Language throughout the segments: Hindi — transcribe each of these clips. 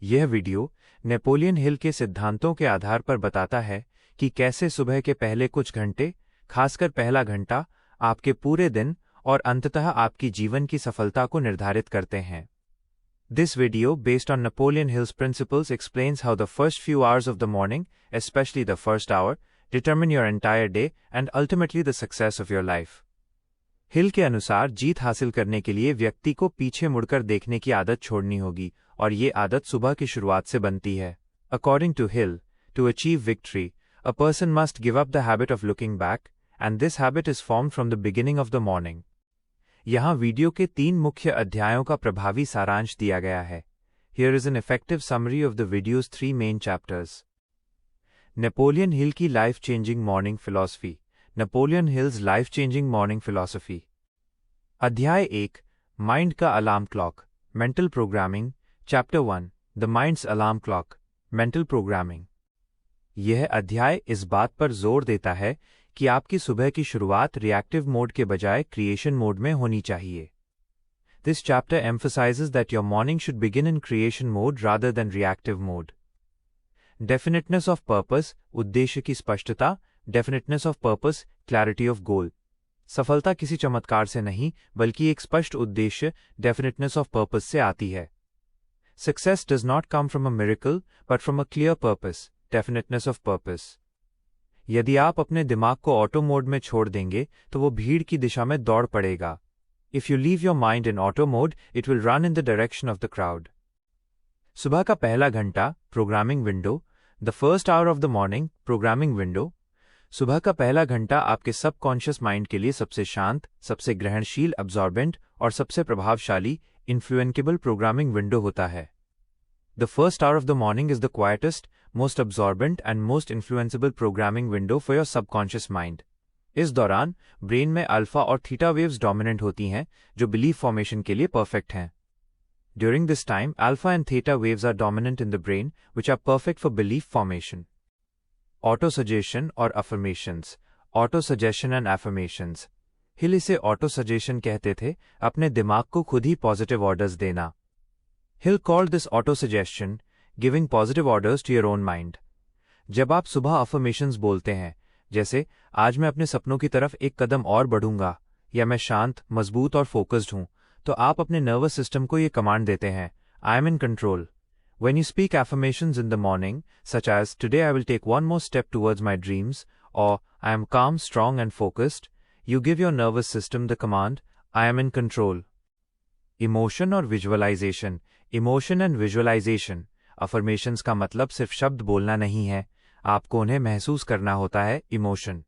यह वीडियो नेपोलियन हिल के सिद्धांतों के आधार पर बताता है कि कैसे सुबह के पहले कुछ घंटे, खासकर पहला घंटा, आपके पूरे दिन और अंततः आपकी जीवन की सफलता को निर्धारित करते हैं। This video, based on Napoleon Hill's principles, explains how the first few hours of the morning, especially the first hour, determine your entire day and ultimately the success of your life. हिल के अनुसार जीत हासिल करने के लिए व्यक्ति को पीछे मुड़कर देखने की आदत छोड़नी होगी और ये आदत सुबह की शुरुआत से बनती है। According to Hill, to achieve victory, a person must give up the habit of looking back, and this habit is formed from the beginning of the morning. यहाँ वीडियो के 3 मुख्य अध्यायों का प्रभावी सारांश दिया गया है। Here is an effective summary of the video's 3 main chapters. Napoleon Hill की life changing morning philosophy. Napoleon Hill's life changing morning philosophy. अध्याय 1, माइंड का alarm clock, mental programming. Chapter 1, the mind's alarm clock, mental programming. यह अध्याय इस बात पर जोर देता है कि आपकी सुबह की शुरुआत रिएक्टिव मोड के बजाय क्रिएशन मोड में होनी चाहिए। This chapter emphasizes that your morning should begin in creation mode rather than reactive mode. Definiteness of purpose, उद्देश्य की स्पष्टता, definiteness of purpose, clarity of goal. सफलता किसी चमत्कार से नहीं, बल्कि एक स्पष्ट उद्देश्य, definiteness of purpose से आती है। Success does not come from a miracle, but from a clear purpose, definiteness of purpose. यदि आप अपने दिमाग को ऑटो मोड में छोड़ देंगे तो वो भीड़ की दिशा में दौड़ पड़ेगा। If you leave your mind in auto mode, it will run in the direction of the crowd. सुबह का पहला घंटा, programming window, the first hour of the morning, programming window. सुबह का पहला घंटा आपके सबकॉन्शियस माइंड के लिए सबसे शांत, सबसे ग्रहणशील, अब्जॉर्बेंट और सबसे प्रभावशाली, इन्फ्लुएंकेबल प्रोग्रामिंग विंडो होता है। The first hour of the morning is the quietest, most absorbent and most influenceable programming window for your subconscious mind. इस दौरान ब्रेन में अल्फा और थीटा वेव्स डोमिनेंट होती हैं जो बिलीफ फॉर्मेशन के लिए परफेक्ट हैं। During this time, alpha and theta waves are dominant in the brain, which are perfect for belief formation. Auto suggestion और affirmations. Auto suggestion and affirmations. हिल इसे ऑटो सजेशन कहते थे, अपने दिमाग को खुद ही पॉजिटिव ऑर्डर्स देना। Hill called this auto-suggestion, giving positive orders to your own mind. जब आप सुबह अफर्मेशंस बोलते हैं, जैसे आज मैं अपने सपनों की तरफ एक कदम और बढ़ूंगा, या मैं शांत, मजबूत और फोकस्ड हूं, तो आप अपने नर्वस सिस्टम को ये कमांड देते हैं, I am in control. When you speak affirmations in the morning, such as today I will take one more step towards my dreams, or I am calm, strong and focused, you give your nervous system the command, I am in control. Emotion और visualisation. Emotion and visualisation. Affirmations का मतलब सिर्फ शब्द बोलना नहीं है, आपको उन्हें महसूस करना होता है। Emotion.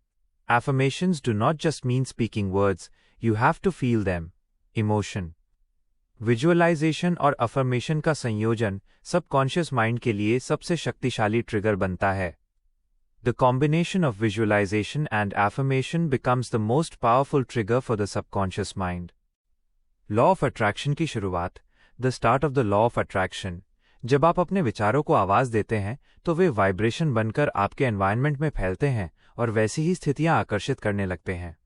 Affirmations do not just mean speaking words, you have to feel them. Emotion. Visualization और अफर्मेशन का संयोजन सबकॉन्शियस माइंड के लिए सबसे शक्तिशाली ट्रिगर बनता है। The combination of visualization and affirmation becomes the most powerful trigger for the subconscious mind. Law of attraction की शुरुआत। The start of the law of attraction. जब आप अपने विचारों को आवाज देते हैं तो वे वाइब्रेशन बनकर आपके एनवायरनमेंट में फैलते हैं और वैसी ही स्थितियां आकर्षित करने लगते हैं।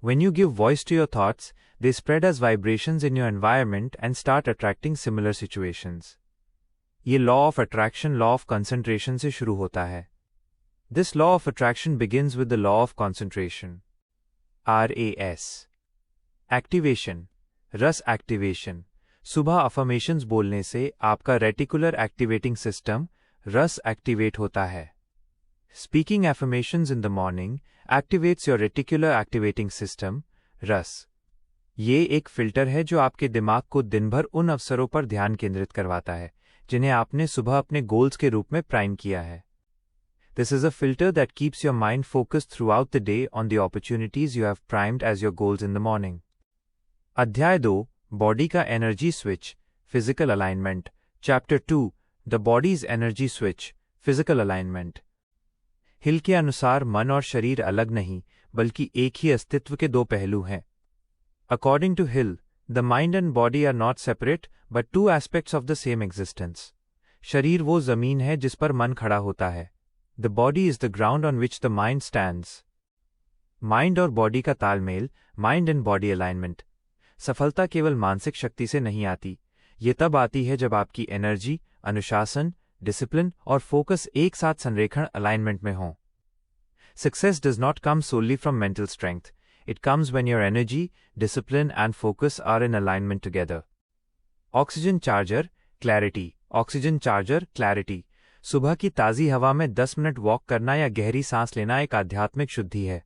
When you give voice to your thoughts, they spread as vibrations in your environment and start attracting similar situations. ये law of attraction law of concentration से शुरू होता है। This law of attraction begins with the law of concentration. RAS. Activation. रस एक्टिवेशन। सुबह अफर्मेशंस बोलने से आपका रेटिकुलर एक्टिवेटिंग सिस्टम रस एक्टिवेट होता है। Speaking affirmations in the morning activates your reticular activating system रस। ये एक फिल्टर है जो आपके दिमाग को दिन भर उन अवसरों पर ध्यान केंद्रित करवाता है जिन्हें आपने सुबह अपने गोल्स के रूप में प्राइम किया है। This is a filter that keeps your mind focused throughout the day on the opportunities you have primed as your goals in the morning. अध्याय 2, बॉडी का energy switch, physical alignment. Chapter 2, the body's energy switch, physical alignment. Hill के अनुसार मन और शरीर अलग नहीं, बल्कि एक ही अस्तित्व के 2 पहलू हैं। According to Hill, the mind and body are not separate but 2 aspects of the same existence. शरीर वो जमीन है जिस पर मन खड़ा होता है। The body is the ground on which the mind stands. Mind और बॉडी का तालमेल, माइंड एंड बॉडी अलाइनमेंट। सफलता केवल मानसिक शक्ति से नहीं आती, ये तब आती है जब आपकी एनर्जी अनुशासन, डिसिप्लिन और फोकस एक साथ संरेखण अलाइनमेंट में हों। Success does not come solely from mental strength. It comes when your energy, discipline and focus are in alignment together. Oxygen charger, clarity. Oxygen charger, clarity. सुबह की ताज़ी हवा में 10 मिनट वॉक करना या गहरी सांस लेना एक आध्यात्मिक शुद्धि है।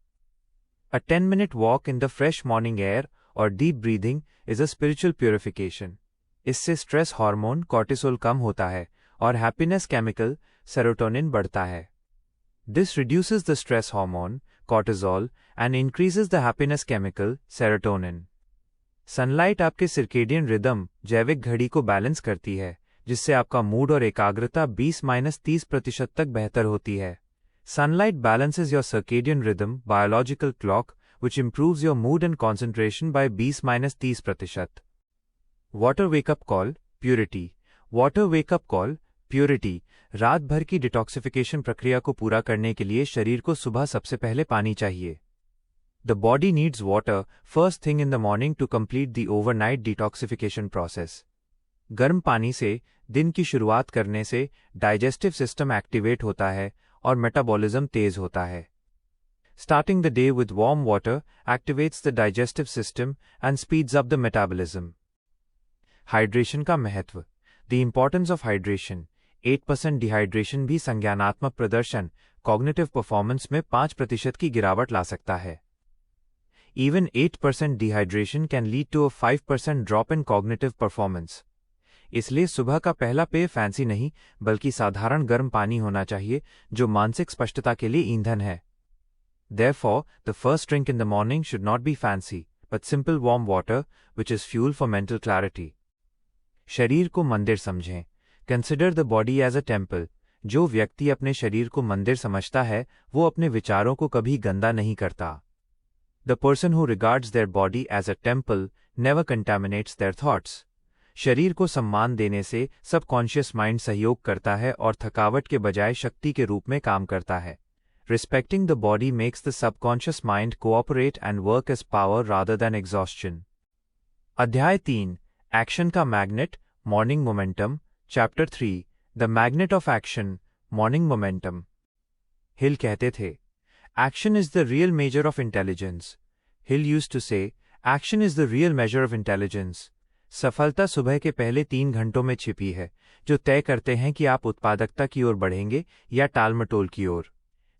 A 10-minute walk in the fresh morning air or deep breathing is a spiritual purification. इससे स्ट्रेस हार्मोन कॉर्टिसोल कम होता है और हैप्पीनेस केमिकल सेरोटोनिन बढ़ता है। This reduces the stress hormone, cortisol, and increases the happiness chemical, serotonin. Sunlight आपके circadian rhythm, जैविक घड़ी को बैलेंस करती है, जिससे आपका मूड और एकाग्रता 20-30% तक बेहतर होती है। Sunlight balances your circadian rhythm, biological clock, which improves your mood and concentration by 20-30%. Water wake-up call, purity. Water wake-up call, purity. रात भर की डिटॉक्सिफिकेशन प्रक्रिया को पूरा करने के लिए शरीर को सुबह सबसे पहले पानी चाहिए। The body needs water first thing in the morning to complete the overnight detoxification process. गर्म पानी से दिन की शुरुआत करने से डाइजेस्टिव सिस्टम एक्टिवेट होता है और मेटाबॉलिज्म तेज होता है। Starting the day with warm water activates the digestive system and speeds up the metabolism. Hydration का महत्व। The importance of hydration. 8% dehydration भी संज्ञानात्मक प्रदर्शन कॉग्निटिव परफॉर्मेंस में 5% की गिरावट ला सकता है। Even 8% dehydration can lead to a 5% drop in cognitive performance. इसलिए सुबह का पहला पेय फैंसी नहीं बल्कि साधारण गर्म पानी होना चाहिए जो मानसिक स्पष्टता के लिए ईंधन है। Therefore, the first drink in the morning should not be fancy, but simple warm water, which is fuel for mental clarity. शरीर को मंदिर समझें। Consider the body as a temple. जो व्यक्ति अपने शरीर को मंदिर समझता है वो अपने विचारों को कभी गंदा नहीं करता। The person who regards their body as a temple never contaminates their thoughts. शरीर को सम्मान देने से सबकॉन्शियस माइंड सहयोग करता है और थकावट के बजाय शक्ति के रूप में काम करता है। Respecting the body makes the subconscious mind cooperate and work as power rather than exhaustion. अध्याय 3 एक्शन का magnet, morning momentum. Chapter 3 the magnet of action, morning momentum. Hill कहते थे, action is the real measure of intelligence. Hill used to say, action is the real measure of intelligence. सफलता सुबह के पहले 3 घंटों में छिपी है जो तय करते हैं कि आप उत्पादकता की ओर बढ़ेंगे या टालमटोल की ओर।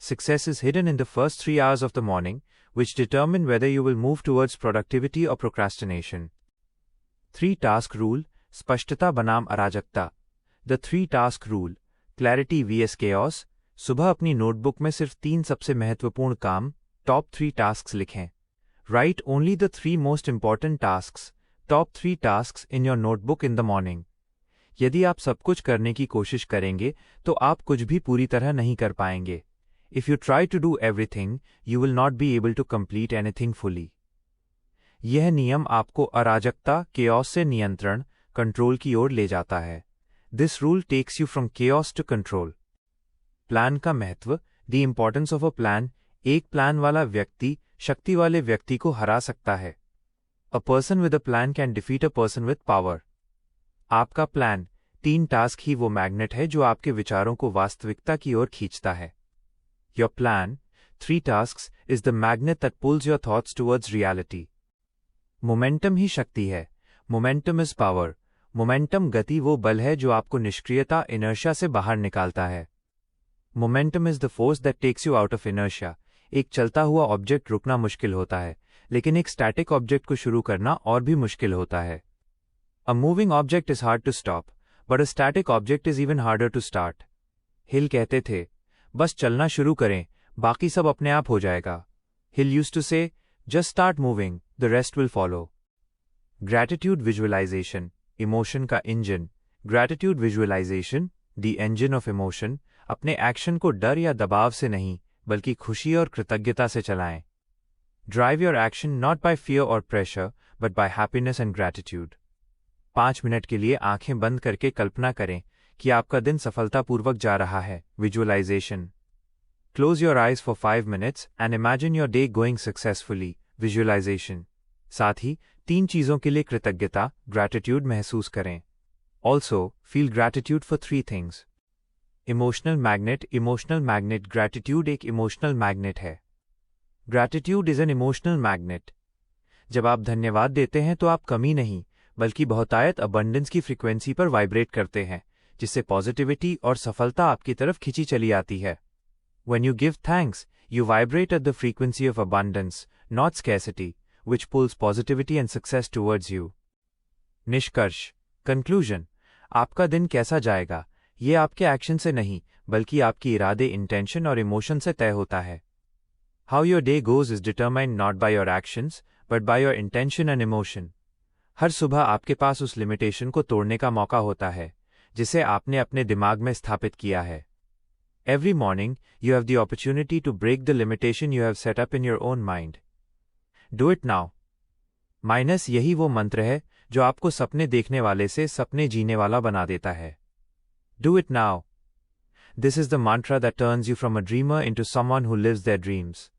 Success is hidden in the first 3 hours of the morning, which determine whether you will move towards productivity or procrastination. 3 task rule, स्पष्टता बनाम अराजकता। The 3 task rule, clarity vs chaos। सुबह अपनी नोटबुक में सिर्फ 3 सबसे महत्वपूर्ण काम, टॉप 3 tasks लिखें। Write only the 3 most important tasks, top 3 tasks in your notebook in the morning. यदि आप सब कुछ करने की कोशिश करेंगे तो आप कुछ भी पूरी तरह नहीं कर पाएंगे। If you try to do everything, you will not be able to complete anything fully. यह नियम आपको अराजकता, chaos से नियंत्रण, कंट्रोल की ओर ले जाता है। This rule takes you from chaos to control. Plan का महत्व, the importance of a plan। एक प्लान वाला व्यक्ति शक्ति वाले व्यक्ति को हरा सकता है। A person with a plan can defeat a person with power. आपका प्लान, 3 टास्क ही वो मैग्नेट है जो आपके विचारों को वास्तविकता की ओर खींचता है। Your plan, 3 tasks, is the magnet that pulls your thoughts towards reality. Momentum ही शक्ति है। Momentum is power. Momentum गति वो बल है जो आपको निष्क्रियता inertia से बाहर निकालता है। Momentum is the force that takes you out of inertia. एक चलता हुआ ऑब्जेक्ट रुकना मुश्किल होता है, लेकिन एक स्टैटिक ऑब्जेक्ट को शुरू करना और भी मुश्किल होता है। A moving object is hard to stop, but a static object is even harder to start. हिल कहते थे, बस चलना शुरू करें, बाकी सब अपने आप हो जाएगा। Hill used to say, just start moving, the rest will follow. Gratitude visualization, emotion का engine. Gratitude visualization, the engine of emotion, अपने एक्शन को डर या दबाव से नहीं, बल्कि खुशी और कृतज्ञता से चलाएं। Drive your action not by fear or pressure, but by happiness and gratitude. 5 minute के लिए आंखें बंद करके कल्पना करें कि आपका दिन सफलतापूर्वक जा रहा है। Visualisation. Close your eyes for 5 minutes and imagine your day going successfully. Visualization. साथ ही 3 चीज़ों के लिए कृतज्ञता, gratitude महसूस करें। Also, feel gratitude for 3 things. Emotional magnet gratitude एक इमोशनल मैग्नेट है. Gratitude is an emotional magnet. जब आप धन्यवाद देते हैं तो आप कमी नहीं बल्कि बहुतायत अबंडेंस की फ्रीक्वेंसी पर वाइब्रेट करते हैं, जिससे पॉजिटिविटी और सफलता आपकी तरफ खिंची चली आती है. When you give thanks, you vibrate at the frequency of abundance, not scarcity, which pulls positivity and success towards you. निष्कर्ष, conclusion, आपका दिन कैसा जाएगा, ये आपके एक्शन से नहीं, बल्कि आपकी इरादे, इंटेंशन और इमोशन से तय होता है. How your day goes is determined not by your actions, but by your intention and emotion. हर सुबह आपके पास उस लिमिटेशन को तोड़ने का मौका होता है, जिसे आपने अपने दिमाग में स्थापित किया है. Every morning, you have the opportunity to break the limitation you have set up in your own mind. Do it now. Minus यही वो मंत्र है जो आपको सपने देखने वाले से सपने जीने वाला बना देता है. Do it now. This is the mantra that turns you from a dreamer into someone who lives their dreams.